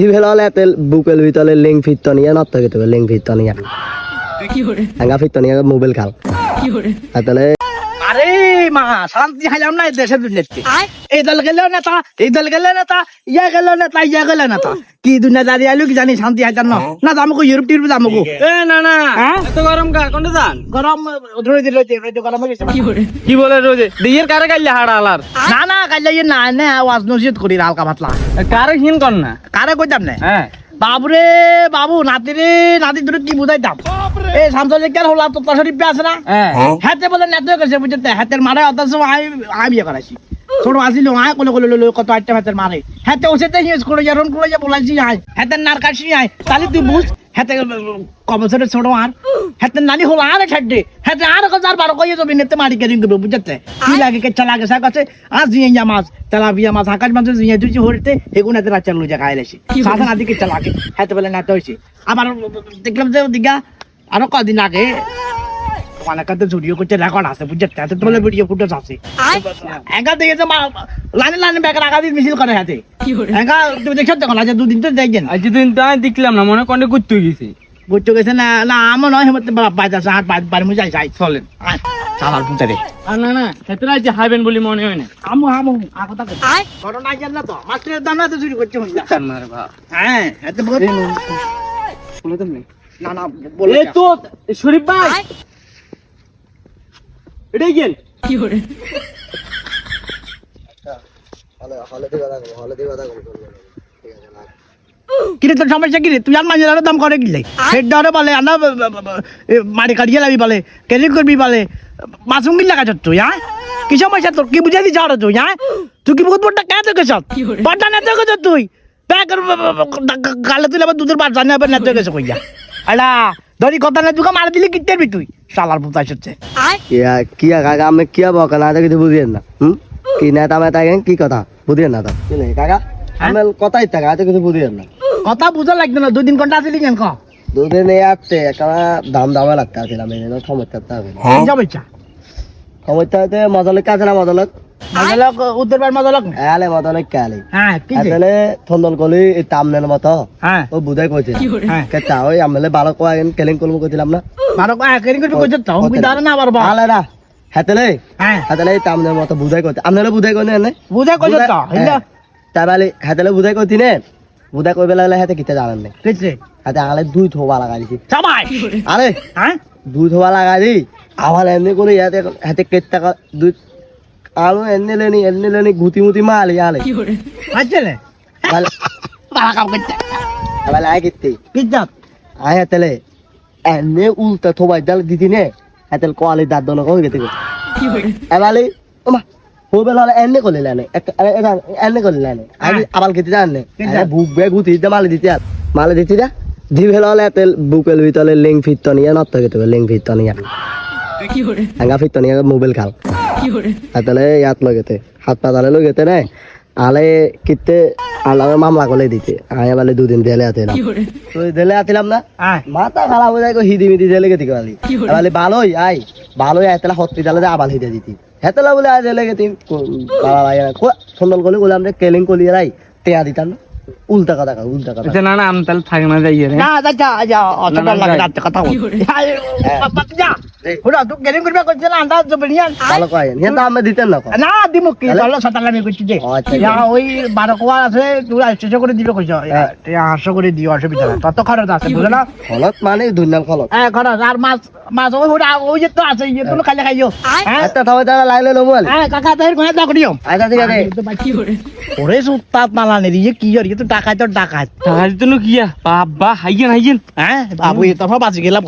দিবেলালে তেল বুকেল ভিতরে link fit নিয়ে নট থেকে তবে লিঙ্ক ফিট নিয়ে কি করে আঙ্গা ফিট নিয়ে মোবাইল খাল কি করে তাহলে আরে মা শান্তি হাইলাম না দেশে দুনিয়াতে এই দল গেল নেতা এই দল গেল নেতা ইয়া গেল নেতা ইয়া গেল নেতা কি দুনিয়া দাঁড়িয়ে আলু কি জানি শান্তি হাইতাম না না যামকো ইউরোপ টিউরোপ যামকো এ না না হ্যাঁ? এত গরম কা কোনটা যান গরম ধরে দিল গরম হয়ে গেছে কি করে কি বলে রোজে দিয়ের কারে গাইলে হাড় আলার না না কাইলে না না আওয়াজ নসিহত করি হালকা পাতলা কারে হিন কর না কারে কইতাম না হ্যাঁ বাবুরে বাবু নাতিরে নাতি দুটো কি বুঝাইতাম এই শামসুলের হলা তো শরীফ আছে না হ্যাঁ হাতে বলে নেতে গেছে বুঝতে হাতের মারে অথচ আমি বিয়ে করাইছি ছোট আসিল আয় কোলে কোলে কত আটটা হাতের মারে হাতে ওসেতে ইউজ করে যখন করে যে বলাইছি আয় হাতের নার কাশি আয় তাহলে তুই বুঝ হাতে কবছরের ছোট আর হাতের নানি হলো আর ছাড়ে হাতে আর 1012 কইয়ে যাবে নেতে মারি কেন করবে বুঝতে কি লাগে কেচ্ছা লাগে সার কাছে আজ জিয়া মাছ তেলাপিয়া মাছ আকাশ মাছ জিয়া দুই হরতে এগুন হাতে রাচার লুজা খাইলেছি সাধন আদি কেচ্ছা লাগে হাতে বলে নাতে হইছে আবার দেখলাম যে দিগা আরো কদিন আগে মানে কত ভিডিও করতে রেকর্ড আছে বুঝতে হাতে তোলে ভিডিও ফুটেজ আছে একা দেখে যে লাইনে লাইনে বেকার আগা দিন মিছিল করে হাতে কি করে একা তুমি দেখছো তো আজ দুদিন তো দেখছেন আজ দিন তো আমি দেখলাম না মনে কোনে গুত্তু গেছে বুঝতে গেছে না না আমার নয় হেমতে বাইতে আছে আর বাড়ি মুই যাই চলেন চালার পুঁতারে আর না না ক্ষেত্রে যে হাইবেন বলি মনে হয় না আমু কথা কই ঘটনা জান না তো মাস্টারের দাম না তো চুরি করছে হইলা মার বাবা হ্যাঁ এত বড় বলে তুমি না না বলে এই তো শরীফ ভাই এটাই গেল কি করে কিরে তোর সমস্যা কিরে তুই আর মাঝে দাম করে গিলে হেড ধরে বলে আনা মারি কাটিয়ে লাবি বলে কেরিং করবি বলে মাসুম গিলা কাজ তুই হ্যাঁ কি সমস্যা তোর কি বুঝাই দিছ আর তুই হ্যাঁ তুই কি বহুত বড়টা কেন গেছ কি করে? বড়টা নেতে গেছ তুই ব্যাগ গালে তুই আবার দুধের বার জানে আবার নেতে গেছ কইয়া আলা ধরি কথা না তুই মার দিলি কিতে তুই শালার পুতাই হচ্ছে কিয়া কিয়া কাকা আমি কিয়া বকা না দেখি বুঝিয়েন না কি নেতা মেতা কি কথা বুঝিয়েন না তো কি নাই কাকা আমি কথাই থাকা আজ কিছু বুঝিয়েন না কথা বুঝা লাগতো না 2 দিন ঘন্টা আসলি কেন ক দুদিন এই আসতে একটা দাম দামে লাগতে আসছিলাম এই সমস্যা হবে কি সমস্যা সমস্যা হতে মজলক আছে না মজলক মজালক উত্তরবার মজালক এলে মজলক কালে হ্যাঁ কি যে? তাহলে থন্দল কলি এই তামনের মতো হ্যাঁ ও বুঝাই কইছে কি করে হ্যাঁ কেতা ওই আমলে ভালো কয় কেলিং কলম কইছিলাম না মারো কেরিং করবি কইছ তো হুম বিদার না আবার বা আলে না হেতলে হ্যাঁ হেতলে এই তামনের মতো বুঝাই কইতে আমলে বুঝাই কইনে না বুঝা কইছ তো হিলা তাবালে হেতলে বুঝাই কইতি নে বুঝাই কইবে লাগলে হেতে কিতে জানেন না কিছে হাতে আলে দুই থোবা লাগাই দিছি সবাই কি করে আরে হ্যাঁ দুই থোবা লাগাই দি আবার এমনি করে ইয়াতে হাতে কেটটা দুই আলু এনে লেনি গুতি মুতি মালি আলে কি করে আচ্ছা নে বালা কাম করতে তাবালে আই কিতে কিজাত আয় হেতলে এনে উল্টা থোবাই দাল দিতি নে হেতল কোয়ালি দাঁত দন কই গেতে কি করে এবালে ওমা হোবেল হলে এনে করলে লানে এনে করলে লানে আমি আবাল খেতে জানে বুক বে গুতি দে মালে দিতি দা দিবেল হলে তেল বুকেল ভিতরে লিঙ্ক ফিট নিয়ে নট থেকে তবে লিঙ্ক ফিট নিয়ে কি করে আঙ্গা ফিট নিয়ে মোবাইল খাল কি করে তাহলে ইয়াত লগেতে হাত পা তালে লগেতে নাই আলে কিতে আলামে মামলা করে দিতে আয় বলে 2 দিন দেলে আতে না কি করে তো দেলে আতিলাম না হ্যাঁ মাথা খারাপ হয়ে যায় হিদি মিদি দেলে গেতি গালি কি করে? বলে ভালোই আইতলা হসপিটালে আবাল হিদে দিতি হেতলা বলে আজ দেলে গেতি বাবা ভাই সুন্দর করে বলে আমরা কেলিং কলি রাই টেয়া দিতাম না উল্টা কথা এটা না না আমি তাহলে থাক না যাই রে না যা যা অত না, লাগে যাই। রাত কথা কি বল করে? বাপ যা ওরা তো কেরিং করবে কইছ না আন্দাজ জব নিয়া ভালো কয় নিয়ে তো আমি দিতেন না কো। না দিমু কি চলো সাতালামি করছি যে আচ্ছা, ইয়া ওই 12 কোয়া আছে তুই 800 করে দিবে কইছ তুই 800 করে দিও অসুবিধা না তত খরচ আছে বুঝলা না খলত মানে দুনিয়ার খলত হ্যাঁ খরচ আর মাছ ওই যে তো আছে ইয়ে তুমি খালি খাইও হ্যাঁ একটা থামে তারা লাইলে লমুল হ্যাঁ কাকা তাই কোনে দাও করিও আচ্ছা ঠিক আছে কি করে ওরে সুত্তাত মালানে রিয়ে কি আর তো টাকা তো টাকা টাকা দিতে কিয়া বাবা হাইয়েন হ্যাঁ বাবু এটা বাঁচি গেলাম